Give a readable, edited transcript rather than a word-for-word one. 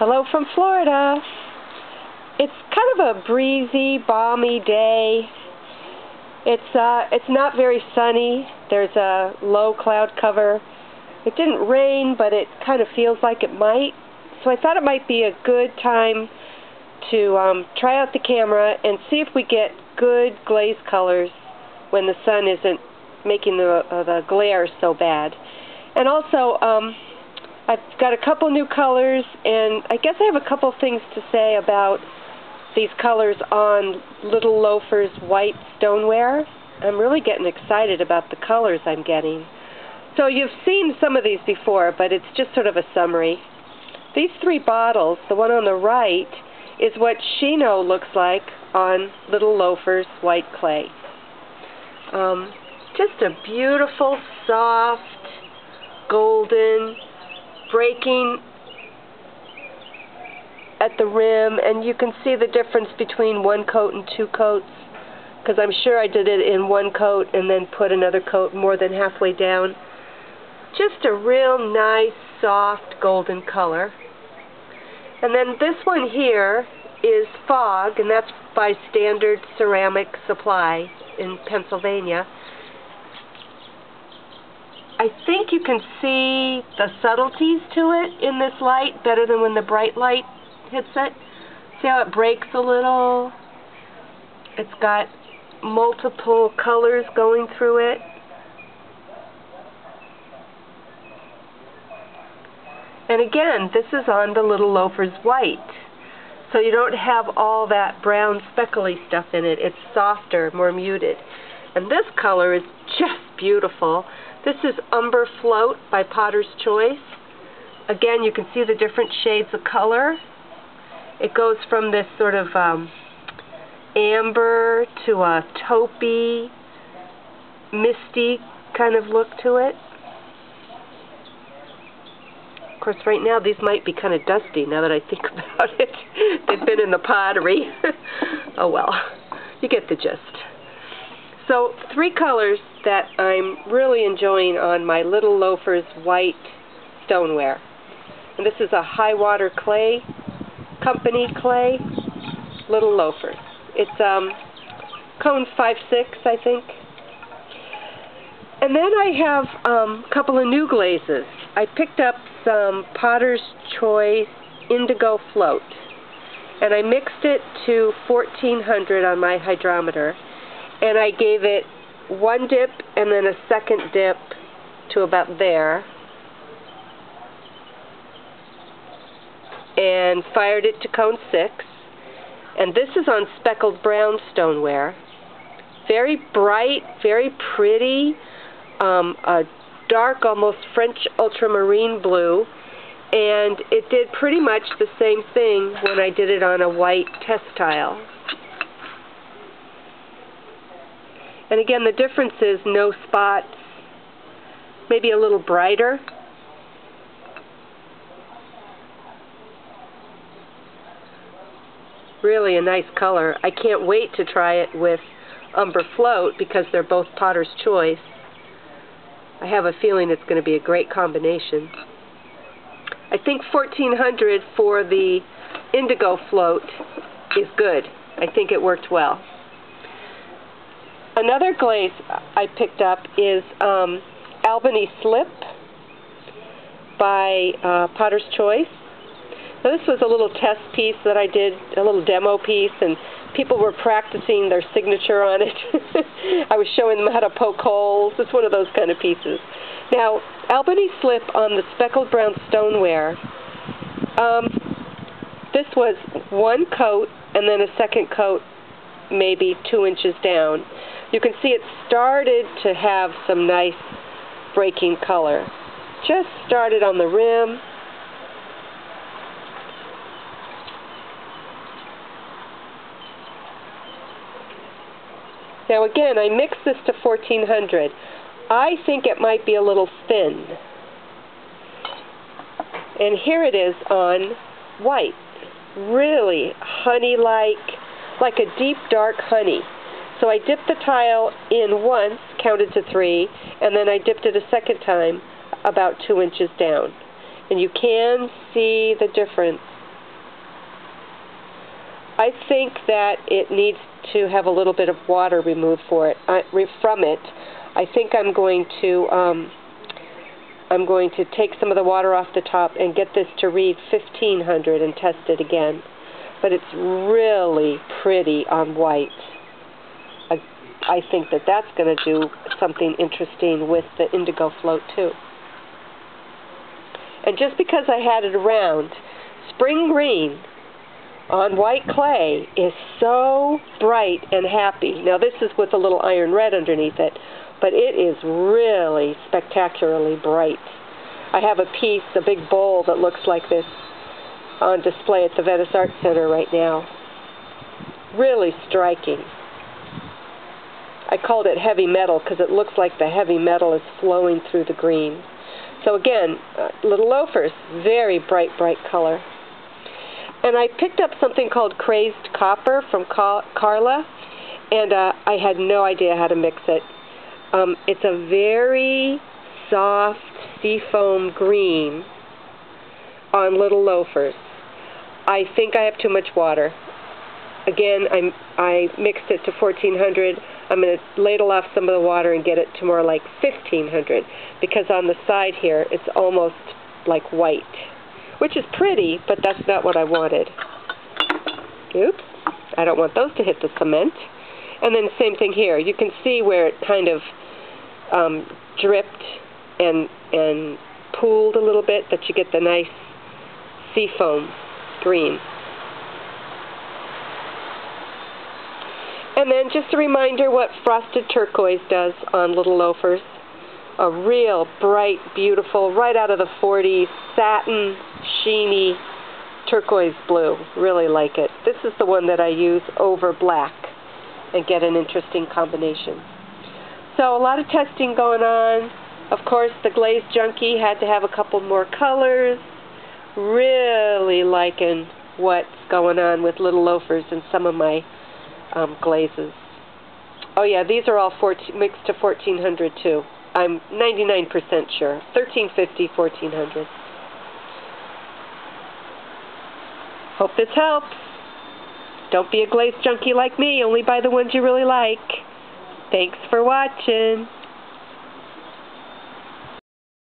Hello from Florida. It's kind of a breezy, balmy day. It's not very sunny. There's a low cloud cover. It didn't rain, but it kind of feels like it might. So I thought it might be a good time to try out the camera and see if we get good glaze colors when the sun isn't making the glare so bad. And also, I've got a couple new colors, and I guess I have a couple things to say about these colors on Little Loafer's white stoneware. I'm really getting excited about the colors I'm getting. So you've seen some of these before, but it's just sort of a summary. These three bottles, the one on the right, is what Chino looks like on Little Loafer's white clay. Just a beautiful, soft, golden, breaking at the rim, and you can see the difference between one coat and two coats, because I'm sure I did it in one coat and then put another coat more than halfway down. Just a real nice, soft, golden color. And then this one here is Fog, and that's by Standard Ceramic Supply in Pennsylvania. I think you can see the subtleties to it in this light better than when the bright light hits it. See how it breaks a little? It's got multiple colors going through it. And again, this is on the Little Loafer's white. So you don't have all that brown speckly stuff in it. It's softer, more muted. And this color is just beautiful. This is Umber Float by Potter's Choice. Again, you can see the different shades of color. It goes from this sort of amber to a taupey, misty kind of look to it. Of course, right now these might be kind of dusty now that I think about it. They've been in the pottery. Oh well, you get the gist. So, three colors that I'm really enjoying on my Little Loafer's white stoneware. And this is a high water clay, company clay, Little Loafer's. It's cone 5-6, I think. And then I have a couple of new glazes. I picked up some Potter's Choice Indigo Float, and I mixed it to 1400 on my hydrometer, and I gave it one dip and then a second dip to about there, and fired it to cone 6. And this is on speckled brown stoneware. Very bright, very pretty, a dark, almost French ultramarine blue, and it did pretty much the same thing when I did it on a white test tile. And again, the difference is no spots, maybe a little brighter. Really a nice color. I can't wait to try it with Umber Float because they're both Potter's Choice. I have a feeling it's going to be a great combination. I think 1400 for the Indigo Float is good. I think it worked well. Another glaze I picked up is Albany Slip by Potter's Choice. Now, this was a little test piece that I did, a little demo piece, and people were practicing their signature on it. I was showing them how to poke holes. It's one of those kind of pieces. Now, Albany Slip on the speckled brown stoneware, this was one coat and then a second coat maybe 2 inches down. You can see it started to have some nice breaking color. Just started on the rim. Now again, I mixed this to 1400. I think it might be a little thin. And here it is on white. Really honey-like a deep dark honey. So I dipped the tile in once, counted to 3, and then I dipped it a second time about 2 inches down. And you can see the difference I think that it needs to have a little bit of water removed from it. I think I'm going to take some of the water off the top and get this to read 1500 and test it again. But it's really pretty on white. I think that that's going to do something interesting with the indigo float too. And just because I had it around, spring green on white clay is so bright and happy. Now this is with a little iron red underneath it, but it is really spectacularly bright. I have a piece, a big bowl that looks like this on display at the Venice Art Center right now. Really striking. I called it heavy metal because it looks like the heavy metal is flowing through the green. So again, little loafers, very bright, bright color. And I picked up something called Crazed Copper from Carla, and I had no idea how to mix it. It's a very soft seafoam green on little loafers. I think I have too much water. Again, I mixed it to 1400. I'm going to ladle off some of the water and get it to more like 1500, because on the side here it's almost like white, which is pretty, but that's not what I wanted. Oops, I don't want those to hit the cement. And then same thing here. You can see where it kind of dripped and pooled a little bit, but you get the nice seafoam green. And then just a reminder what frosted turquoise does on little loafers. A real bright, beautiful, right out of the 40s, satin, sheeny, turquoise blue. Really like it. This is the one that I use over black and get an interesting combination. So a lot of testing going on. Of course, the Glaze Junkie had to have a couple more colors. Really liking what's going on with little loafers and some of my glazes. Oh yeah, these are all mixed to 1400 too. I'm 99% sure. 1350, 1400. Hope this helps. Don't be a glaze junkie like me, only buy the ones you really like. Thanks for watching.